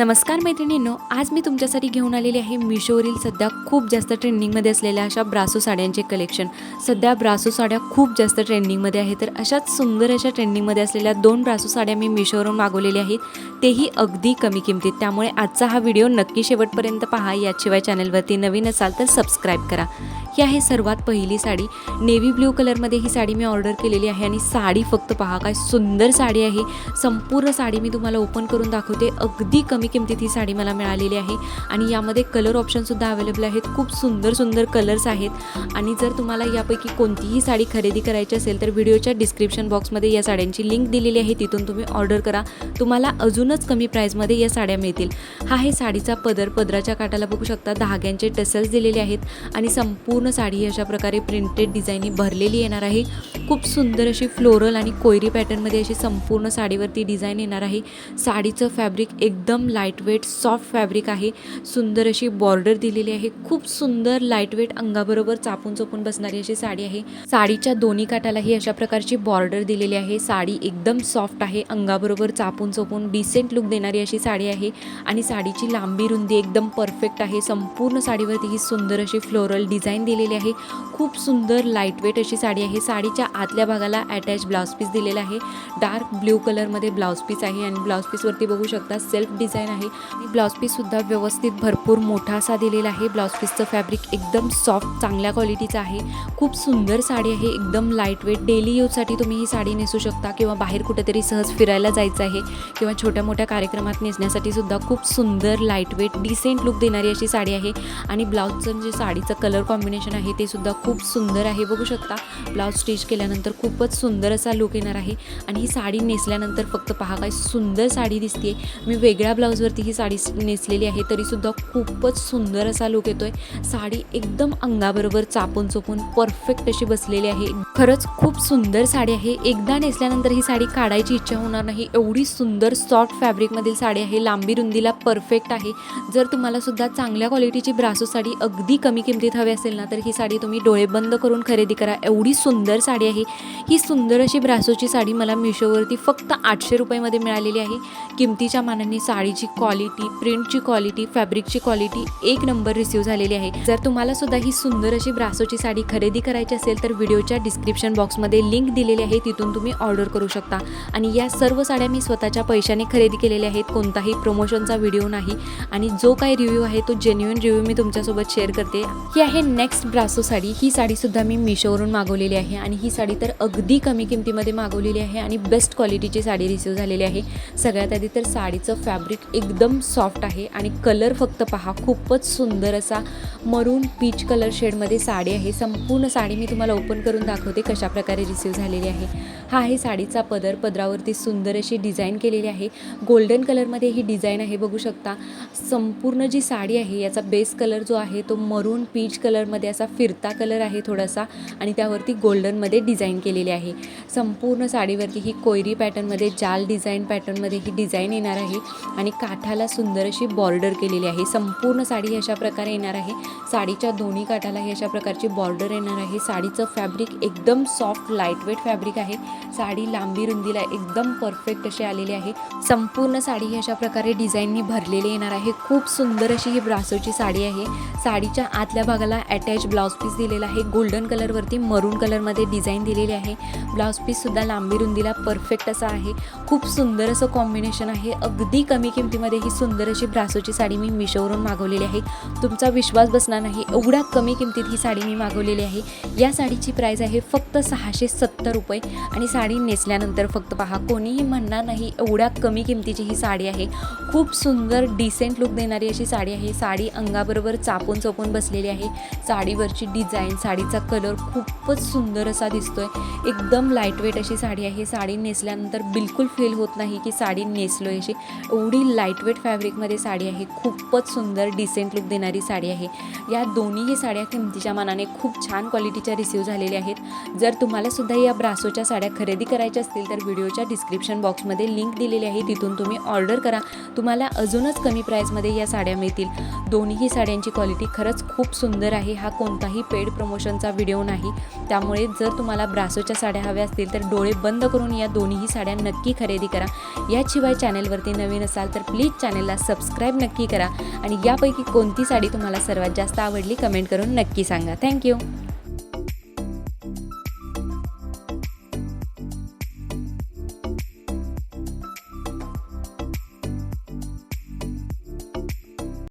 नमस्कार मैत्रिणींनो, आज मी तुमच्यासाठी घेऊन आलेली आहे मिशोवरील सध्या खूप जास्त ट्रेंडिंगमध्ये असलेल्या अशा ब्रासो साड्यांचे कलेक्शन। सध्या ब्रासो साड्या खूप जास्त ट्रेंडिंगमध्ये आहेत, तर अशाच सुंदर अशा ट्रेंडिंगमध्ये असलेल्या 2 ब्रासो साड्या मी मिशोवरून मागवलेल्या आहेत, तेही अगदी कमी किमतीत। त्यामुळे आजचा हा व्हिडिओ नक्की शेवटपर्यंत पहा। याशिवाय चॅनलवरती नवीन असाल तर सबस्क्राइब करा। ही आहे सर्वात पहिली साडी, नेव्ही ब्ल्यू कलरमध्ये ही साडी मी ऑर्डर केलेली आहे आणि साडी फक्त पहा, काय सुंदर साडी आहे। संपूर्ण साडी मी तुम्हाला ओपन करून दाखवते। अगदी कमी किमतीत ही साडी मला मिळालेली आहे आणि यामध्ये कलर ऑप्शन सुद्धा अवेलेबल आहेत। खूप सुंदर सुंदर कलर्स आहेत आणि जर तुम्हाला यापैकी कोणतीही साडी खरेदी करायची असेल तर व्हिडिओच्या डिस्क्रिप्शन बॉक्समध्ये या साड्यांची लिंक दिलेली आहे, तिथून तुम्ही ऑर्डर करा। तुम्हाला अजूनच कमी प्राइसमध्ये या साड्या मिळतील। हा आहे साडीचा पदर, पदराच्या काठाला बघू शकता धाग्यांचे टसल्स दिलेले आहेत आणि संपूर्ण साडी अशा प्रकारे प्रिंटेड डिझाईन भरलेली येणार आहे। खूप सुंदर अशी फ्लोरल आणि कोयरी पॅटर्नमध्ये अशी संपूर्ण साडीवरती डिझाईन येणार आहे। साडीचं फॅब्रिक एकदम लाईटवेट सॉफ्ट फॅब्रिक आहे। सुंदर अशी बॉर्डर दिलेली आहे। खूप सुंदर लाईटवेट अंगाबरोबर चापून चोपून बसणारी अशी साडी आहे। साडीच्या दोन्ही काठालाही अशा प्रकारची बॉर्डर दिलेली आहे। साडी एकदम सॉफ्ट आहे, अंगाबरोबर चापून चोपून डिसेंट लुक देणारी अशी साडी आहे आणि साडीची लांबी रुंदी एकदम परफेक्ट आहे। संपूर्ण साडीवरती ही सुंदर अशी फ्लोरल डिझाईन दिलेली आहे। खूप सुंदर लाईटवेट अशी साडी आहे। साडीच्या आतल्या भागाला अटॅच ब्लाउज पीस दिलेला आहे। डार्क ब्ल्यू कलरमध्ये ब्लाउज पीस आहे आणि ब्लाउज पीसवरती बघू शकता सेल्फ डिझाईन आहे आणि ब्लाउज पीस सुद्धा व्यवस्थित भरपूर मोठा असा दिलेला आहे। ब्लाउज पीसचं फॅब्रिक एकदम सॉफ्ट चांगल्या क्वालिटीचं आहे। खूप सुंदर साडी आहे, एकदम लाईटवेट। डेली यूजसाठी तुम्ही ही साडी नेसू शकता किंवा बाहेर कुठेतरी सहज फिरायला जायचं आहे किंवा छोट्या मोठ्या कार्यक्रमात नेसण्यासाठी सुद्धा खूप सुंदर लाईटवेट डिसेंट लुक देणारी अशी साडी आहे आणि ब्लाउजचं जे साडीचं कलर कॉम्बिनेशन आहे ते सुद्धा खूप सुंदर आहे। बघू शकता ब्लाउज स्टिच केल्यानंतर खूपच सुंदर असा लुक येणार आहे आणि ही साडी नेसल्यानंतर फक्त पहा काय सुंदर साडी दिसते। मी वेगळ्या ब्लाउजवरती ही साडी नेसलेली आहे तरीसुद्धा खूपच सुंदर असा लुक येतोय। साडी एकदम अंगाबरोबर चापून चोपून परफेक्ट अशी बसलेली आहे। खरंच खूप सुंदर साडी आहे। एकदा नेसल्यानंतर ही साडी काढायची इच्छा होणार नाही, एवढी सुंदर सॉफ्ट फॅब्रिकमधील साडी आहे। लांबी रुंदीला परफेक्ट आहे। जर तुम्हाला सुद्धा चांगल्या क्वालिटीची ब्रासो साडी अगदी कमी किमतीत हवी असेल ना, तर ही साडी तुम्ही डोळे बंद करून खरेदी करा। एवढी सुंदर साडी आहे। ही सुंदर अशी ब्रासोची साडी मला मिशोवरती फक्त 800 रुपयामध्ये मिळालेली आहे। किमतीच्या मानाने साडीची क्वालिटी, प्रिंटची क्वालिटी, फॅब्रिकची क्वालिटी एक नंबर रिसीव झालेली आहे। जर तुम्हाला सुद्धा ही सुंदर अशी ब्रासोची साडी खरेदी करायची असेल तर व्हिडिओच्या डिस्क्रिप्शन बॉक्समध्ये लिंक दिलेली आहे, तिथून तुम्ही ऑर्डर करू शकता। आणि या सर्व साड्या मी स्वतःच्या पैशाने खरेदी केलेल्या आहेत, कोणताही प्रमोशनचा व्हिडिओ नाही आणि जो काही रिव्ह्यू आहे तो जेन्युइन रिव्ह्यू मी तुमच्यासोबत शेअर करते। ही आहे नेक्स्ट ब्रासो साडी। ही साडी सुद्धा मी मिशोवरून मागवलेली आहे आणि ही साडी तर अगदी कमी किमतीमध्ये मागवलेली आहे आणि बेस्ट क्वालिटीची साडी रिसीव झालेली आहे। सगळ्यात आधी तर साडीचं फॅब्रिक एकदम सॉफ्ट आहे आणि कलर फक्त पहा, खूपच सुंदर असा मरून पीच कलर शेडमध्ये साडी आहे। संपूर्ण साडी मी तुम्हाला ओपन करून दाखवते कशा प्रकारे रिसीव झालेली आहे। हा आहे साडीचा पदर, पदरावरती सुंदर अशी डिझाईन केलेली आहे। गोल्डन कलरमध्ये ही डिझाईन आहे, बघू शकता। संपूर्ण जी साडी आहे याचा बेस कलर जो आहे तो मरून पीच कलरमध्ये असा फिरता कलर आहे थोडासा आणि त्यावरती गोल्डनमध्ये डिझाईन केलेली आहे। संपूर्ण साडीवरती ही कोयरी पॅटर्नमध्ये जाल डिझाईन पॅटर्नमध्ये ही डिझाईन येणार आहे आणि काठाला सुंदर अशी बॉर्डर केलेली आहे। संपूर्ण साडी अशा प्रकारे येणार आहे। साडीच्या दोन्ही काठाला ही अशा प्रकारची बॉर्डर येणार आहे। साडीचं फॅब्रिक एकदम सॉफ्ट लाईटवेट फॅब्रिक आहे। साडी लांबी रुंदीला एकदम परफेक्ट अशी आलेली आहे। संपूर्ण साडी ही अशा प्रकारे डिझाईननी भरलेली येणार आहे। खूप सुंदर अशी ही ब्रासोची साडी आहे। साडीच्या आतल्या भागाला अटॅच ब्लाउज पीस दिलेला आहे। गोल्डन कलरवरती मरून कलरमध्ये डिझाईन दिलेली आहे। ब्लाउज पीस सुद्धा लांबी रुंदीला परफेक्ट असा आहे। खूप सुंदर असं कॉम्बिनेशन आहे। अगदी कमी किमतीमध्ये ही सुंदर अशी ब्रासोची साडी मी मिशोवरून मागवलेली आहे। तुमचा विश्वास बसणार नाही, एवढ्या कमी किमतीत ही साडी मी मागवलेली आहे। या साडीची प्राइस आहे फक्त 670 रुपये आणि साडी नेसल्यानंतर फक्त पहा, कोणीही म्हणणार नाही एवढ्या कमी किमतीची ही साडी आहे। खूप सुंदर डिसेंट लुक देणारी अशी साडी आहे। साडी अंगाबरोबर चापून चोपून बसलेली आहे। साडीवरची डिझाईन, साडीचा कलर खूपच सुंदर असा दिसतोय। एकदम लाईटवेट अशी साडी आहे। साडी नेसल्यानंतर बिलकुल फील होत नाही की साडी नेसलोय अशी, एवढी लाईटवेट फॅब्रिकमध्ये साडी आहे। खूपच सुंदर डिसेंट लुक देणारी साडी आहे। या दोन्हीही साड्या किमतीच्या मानाने खूप छान क्वालिटीच्या रिसीव झालेल्या आहेत। जर तुम्हाला सुद्धा या ब्रासोच्या साड्या खरेदी करायच्या असतील तर व्हिडिओच्या डिस्क्रिप्शन बॉक्समध्ये लिंक दिलेली आहे, तिथून तुम्ही ऑर्डर करा. तुम्हाला अजूनच कमी प्राईसमध्ये या साड्या मिळतील. दोन्हीही साड्यांची क्वालिटी खरंच खूप सुंदर आहे. हा कोणताही पेड प्रमोशनचा व्हिडिओ नाही, त्यामुळे जर तुम्हाला ब्रासोच्या साड्या हव्या असतील तर डोळे बंद करून या दोन्हीही साड्या नक्की खरेदी करा. याशिवाय चॅनलवरती नवीन असाल तर प्लीज चॅनलला सबस्क्राईब नक्की करा आणि यापैकी कोणती साडी तुम्हाला सर्वात जास्त आवडली कमेंट करून नक्की सांगा. थँक्यू.